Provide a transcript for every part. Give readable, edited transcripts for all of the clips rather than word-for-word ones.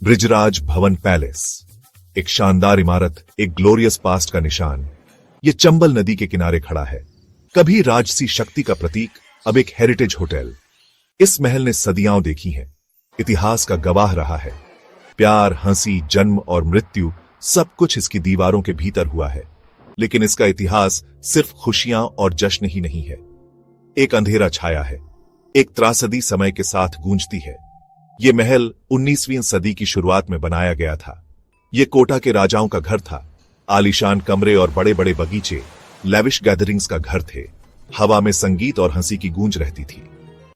बृजराज भवन पैलेस, एक शानदार इमारत, एक ग्लोरियस पास्ट का निशान। यह चंबल नदी के किनारे खड़ा है, कभी राजसी शक्ति का प्रतीक, अब एक हेरिटेज होटल। इस महल ने सदियां देखी हैं, इतिहास का गवाह रहा है। प्यार, हंसी, जन्म और मृत्यु सब कुछ इसकी दीवारों के भीतर हुआ है। लेकिन इसका इतिहास सिर्फ खुशियां और जश्न ही नहीं है। एक अंधेरा छाया है, एक त्रासदी समय के साथ गूंजती है। यह महल 19वीं सदी की शुरुआत में बनाया गया था। यह कोटा के राजाओं का घर था। आलीशान कमरे और बड़े बड़े बगीचे लैविश गैदरिंग्स का घर थे। हवा में संगीत और हंसी की गूंज रहती थी।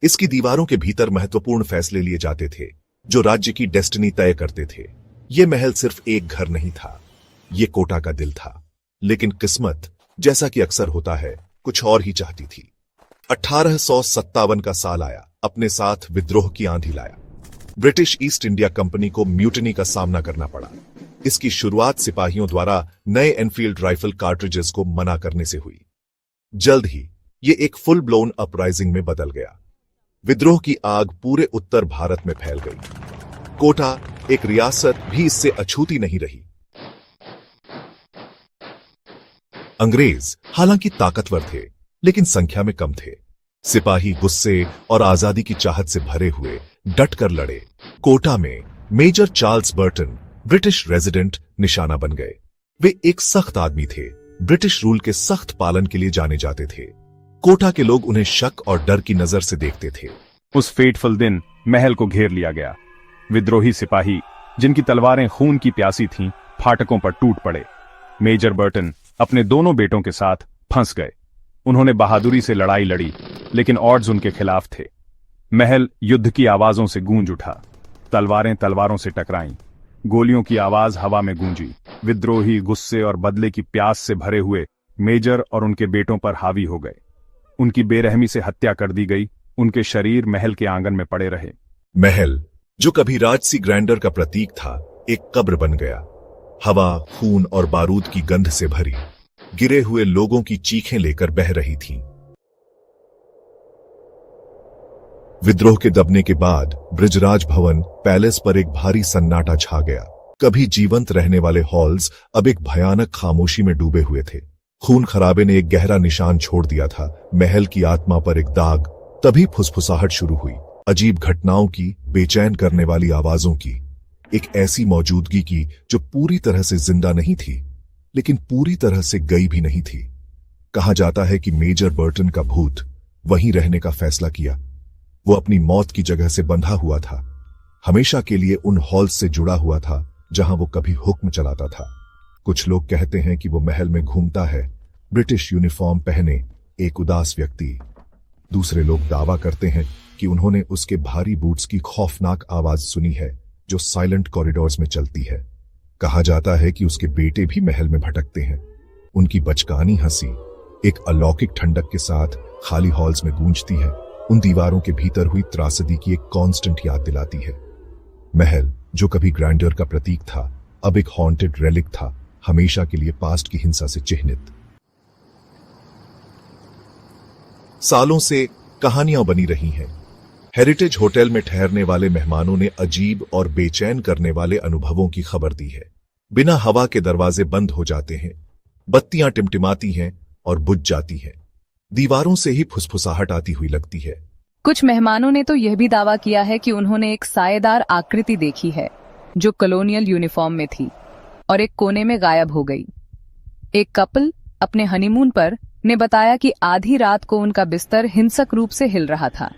इसकी दीवारों के भीतर महत्वपूर्ण फैसले लिए जाते थे, जो राज्य की डेस्टिनी तय करते थे। यह महल सिर्फ एक घर नहीं था, यह कोटा का दिल था। लेकिन किस्मत, जैसा कि अक्सर होता है, कुछ और ही चाहती थी। 1857 का साल आया, अपने साथ विद्रोह की आंधी लाया। ब्रिटिश ईस्ट इंडिया कंपनी को म्यूटिनी का सामना करना पड़ा। इसकी शुरुआत सिपाहियों द्वारा नए एनफील्ड राइफल कार्ट्रिजेस को मना करने से हुई। जल्द ही यह एक फुल ब्लोन अपराइजिंग में बदल गया। विद्रोह की आग पूरे उत्तर भारत में फैल गई। कोटा, एक रियासत, भी इससे अछूती नहीं रही। अंग्रेज हालांकि ताकतवर थे, लेकिन संख्या में कम थे। सिपाही गुस्से और आजादी की चाहत से भरे हुए डटकर लड़े। कोटा में Major Charles Burton, British resident, निशाना बन गए। वे एक सख्त आदमी थे, ब्रिटिश रूल के सख्त पालन के लिए जाने जाते थे। कोटा के लोग उन्हें शक और डर की नजर से देखते थे। उस फेटफुल दिन महल को घेर लिया गया। विद्रोही सिपाही, जिनकी तलवारें खून की प्यासी थीं, फाटकों पर टूट पड़े। मेजर बर्टन अपने दोनों बेटों के साथ फंस गए। उन्होंने बहादुरी से लड़ाई लड़ी, लेकिन ऑड्स उनके खिलाफ थे। महल युद्ध की आवाजों से गूंज उठा। तलवारें तलवारों से टकराईं। गोलियों की आवाज हवा में गूंजी। विद्रोही गुस्से और बदले की प्यास से भरे हुए मेजर और उनके बेटों पर हावी हो गए। उनकी बेरहमी से हत्या कर दी गई। उनके शरीर महल के आंगन में पड़े रहे। महल, जो कभी राजसी ग्रैंडर का प्रतीक था, एक कब्र बन गया। हवा खून और बारूद की गंध से भरी, गिरे हुए लोगों की चीखें लेकर बह रही थीं। विद्रोह के दबने के बाद बृजराज भवन पैलेस पर एक भारी सन्नाटा छा गया। कभी जीवंत रहने वाले हॉल्स अब एक भयानक खामोशी में डूबे हुए थे। खून खराबे ने एक गहरा निशान छोड़ दिया था, महल की आत्मा पर एक दाग। तभी फुसफुसाहट शुरू हुई, अजीब घटनाओं की, बेचैन करने वाली आवाजों की, एक ऐसी मौजूदगी की जो पूरी तरह से जिंदा नहीं थी, लेकिन पूरी तरह से गई भी नहीं थी। कहा जाता है कि मेजर बर्टन का भूत वहीं रहने का फैसला किया। वो अपनी मौत की जगह से बंधा हुआ था, हमेशा के लिए उन हॉल्स से जुड़ा हुआ था जहां वो कभी हुक्म चलाता था। कुछ लोग कहते हैं कि वो महल में घूमता है, ब्रिटिश यूनिफॉर्म पहने, एक उदास व्यक्ति। दूसरे लोग दावा करते हैं कि उन्होंने उसके भारी बूट्स की खौफनाक आवाज सुनी है, जो साइलेंट कॉरिडोर्स में चलती है। कहा जाता है कि उसके बेटे भी महल में भटकते हैं। उनकी बचकानी हंसी एक अलौकिक ठंडक के साथ खाली हॉल्स में गूंजती है। उन दीवारों के भीतर हुई त्रासदी की एक कांस्टेंट याद दिलाती है। महल, जो कभी ग्रैंडर का प्रतीक था, अब एक हॉन्टेड रेलिक था, हमेशा के लिए पास्ट की हिंसा से चिह्नित। सालों से कहानियां बनी रही हैं। हेरिटेज होटल में ठहरने वाले मेहमानों ने अजीब और बेचैन करने वाले अनुभवों की खबर दी है। बिना हवा के दरवाजे बंद हो जाते हैं, बत्तियां टिमटिमाती हैं और बुझ जाती हैं। दीवारों से ही फुसफुसाहट आती हुई लगती है। कुछ मेहमानों ने तो यह भी दावा किया है कि उन्होंने एक सायेदार आकृति देखी है, जो कॉलोनियल यूनिफॉर्म में थी और एक कोने में गायब हो गई। एक कपल अपने हनीमून पर ने बताया कि आधी रात को उनका बिस्तर हिंसक रूप से हिल रहा था।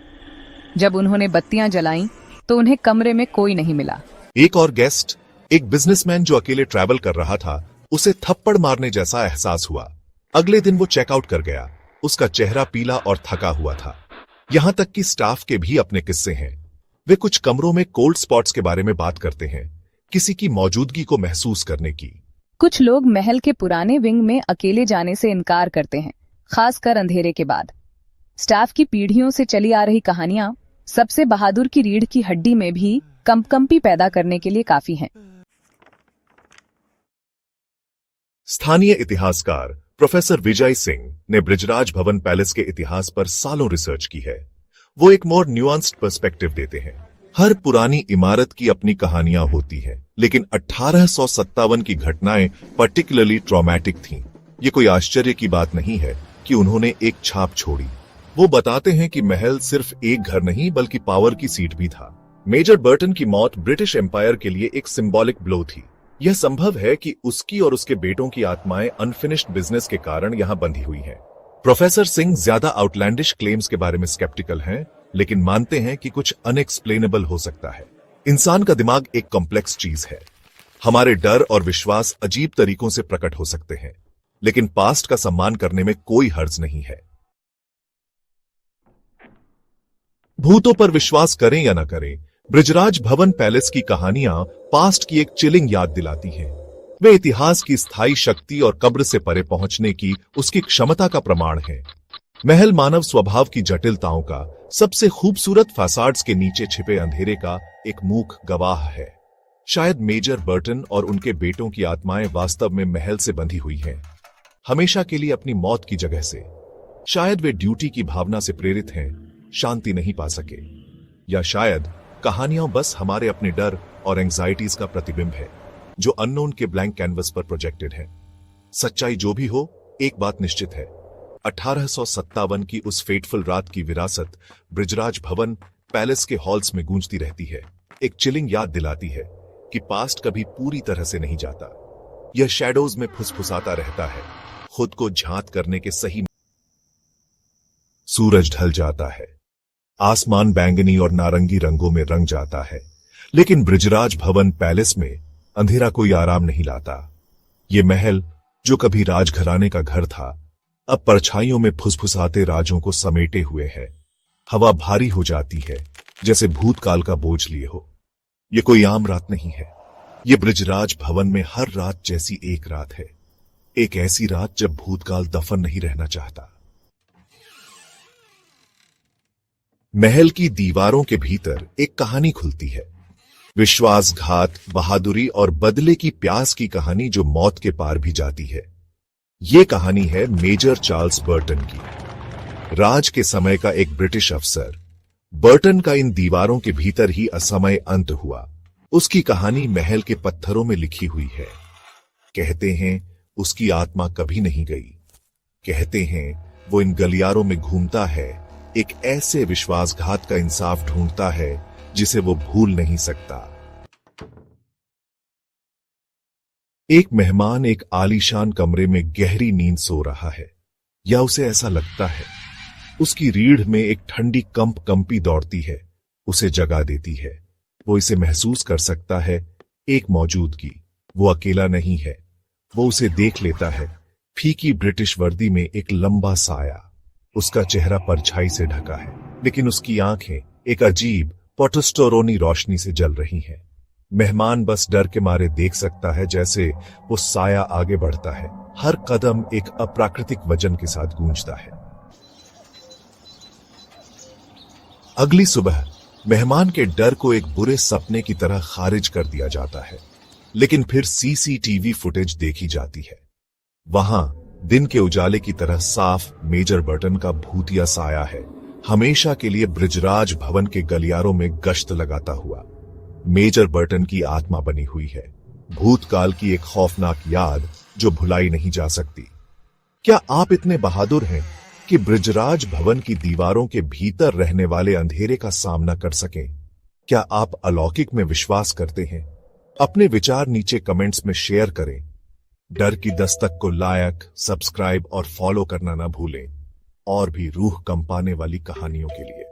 जब उन्होंने बत्तियां जलाईं, तो उन्हें कमरे में कोई नहीं मिला। एक और गेस्ट, एक बिजनेसमैन जो अकेले ट्रैवल कर रहा था, उसे थप्पड़ मारने जैसा एहसास हुआ। अगले दिन वो चेकआउट कर गया। उसका चेहरा पीला और थका हुआ था। यहां तक कि स्टाफ के भी अपने किस्से हैं। वे कुछ कमरों में कोल्ड स्पॉट्स के बारे में बात करते हैं, किसी की मौजूदगी को महसूस करने की। कुछ लोग महल के पुराने विंग में अकेले जाने से इनकार करते हैं, खासकर अंधेरे के बाद। स्टाफ की पीढ़ियों से चली आ रही कहानियां सबसे बहादुर की रीढ़ की हड्डी में भी कंपकंपी पैदा करने के लिए काफी हैं। स्थानीय इतिहासकार प्रोफेसर विजय सिंह ने बृजराज भवन पैलेस के इतिहास पर सालों रिसर्च की है। वो एक मोर न्यूआंस्ड पर्सपेक्टिव देते हैं। हर पुरानी इमारत की अपनी कहानियां होती हैं, लेकिन 1857 की घटनाएं पर्टिकुलरली ट्रॉमेटिक थीं। ये कोई आश्चर्य की बात नहीं है कि उन्होंने एक छाप छोड़ी। वो बताते हैं कि महल सिर्फ एक घर नहीं बल्कि पावर की सीट भी था। मेजर बर्टन की मौत ब्रिटिश एम्पायर के लिए एक सिंबॉलिक ब्लो थी। यह संभव है कि उसकी और उसके बेटों की आत्माएं अनफिनिश्ड बिजनेस के कारण यहां बंधी हुई हैं। प्रोफेसर सिंह ज्यादा आउटलैंडिश क्लेम्स के बारे में स्केप्टिकल हैं, लेकिन मानते हैं कि कुछ अनएक्सप्लेनेबल हो सकता है। इंसान का दिमाग एक कॉम्प्लेक्स चीज है। हमारे डर और विश्वास अजीब तरीकों से प्रकट हो सकते हैं, लेकिन पास्ट का सम्मान करने में कोई हर्ज नहीं है। भूतों पर विश्वास करें या न करें, ब्रिजराज भवन पैलेस की कहानियां पास्ट की एक चिलिंग याद दिलाती हैं। वे इतिहास की स्थायी शक्ति और कब्र से परे पहुंचने की उसकी क्षमता का प्रमाण है। महल मानव स्वभाव की जटिलताओं का, सबसे खूबसूरत फासाड्स के नीचे छिपे अंधेरे का एक मूक गवाह है। शायद मेजर बर्टन और उनके बेटों की आत्माएं वास्तव में महल से बंधी हुई हैं, हमेशा के लिए अपनी मौत की जगह से। शायद वे ड्यूटी की भावना से प्रेरित हैं, शांति नहीं पा सके, या शायद कहानियां बस हमारे अपने डर और एंजाइटीज का प्रतिबिंब है, जो अननोन के ब्लैंक कैनवस पर प्रोजेक्टेड है। सच्चाई जो भी हो, एक बात निश्चित है, 1857 की उस फेटफुल रात की विरासत ब्रिजराज भवन पैलेस के हॉल्स में गूंजती रहती है। एक चिलिंग याद दिलाती है कि पास्ट कभी पूरी तरह से नहीं जाता। यह शैडोज में फुसफुसाता रहता है, खुद को झांत करने के सही। सूरज ढल जाता है, आसमान बैंगनी और नारंगी रंगों में रंग जाता है, लेकिन ब्रिजराज भवन पैलेस में अंधेरा कोई आराम नहीं लाता। ये महल, जो कभी राजघराने का घर था, अब परछाइयों में फुसफुसाते राजों को समेटे हुए है। हवा भारी हो जाती है, जैसे भूतकाल का बोझ लिए हो। ये कोई आम रात नहीं है, ये ब्रिजराज भवन में हर रात जैसी एक रात है। एक ऐसी रात जब भूतकाल दफन नहीं रहना चाहता। महल की दीवारों के भीतर एक कहानी खुलती है, विश्वासघात, बहादुरी और बदले की प्यास की कहानी जो मौत के पार भी जाती है। ये कहानी है मेजर चार्ल्स बर्टन की। राज के समय का एक ब्रिटिश अफसर, बर्टन का इन दीवारों के भीतर ही असमय अंत हुआ। उसकी कहानी महल के पत्थरों में लिखी हुई है। कहते हैं उसकी आत्मा कभी नहीं गई। कहते हैं वो इन गलियारों में घूमता है, एक ऐसे विश्वासघात का इंसाफ ढूंढता है जिसे वो भूल नहीं सकता। एक मेहमान एक आलीशान कमरे में गहरी नींद सो रहा है, या उसे ऐसा लगता है। उसकी रीढ़ में एक ठंडी कंपी दौड़ती है, उसे जगा देती है। वो इसे महसूस कर सकता है, एक मौजूदगी। वो अकेला नहीं है। वो उसे देख लेता है, फीकी ब्रिटिश वर्दी में एक लंबा साया। उसका चेहरा परछाई से ढका है, लेकिन उसकी आंखें एक अजीब पोटेस्टोरोनी रोशनी से जल रही हैं। मेहमान बस डर के मारे देख सकता है, जैसे वो साया आगे बढ़ता है, हर कदम एक अप्राकृतिक वजन के साथ गूंजता है। अगली सुबह मेहमान के डर को एक बुरे सपने की तरह खारिज कर दिया जाता है, लेकिन फिर सीसीटीवी फुटेज देखी जाती है। वहां दिन के उजाले की तरह साफ मेजर बर्टन का भूतिया साया है, हमेशा के लिए ब्रिजराज भवन के गलियारों में गश्त लगाता हुआ। मेजर बर्टन की आत्मा बनी हुई है, भूतकाल की एक खौफनाक याद जो भुलाई नहीं जा सकती। क्या आप इतने बहादुर हैं कि ब्रिजराज भवन की दीवारों के भीतर रहने वाले अंधेरे का सामना कर सकें? क्या आप अलौकिक में विश्वास करते हैं? अपने विचार नीचे कमेंट्स में शेयर करें। डर की दस्तक को लाइक, सब्सक्राइब और फॉलो करना ना भूलें, और भी रूह कंपाने वाली कहानियों के लिए।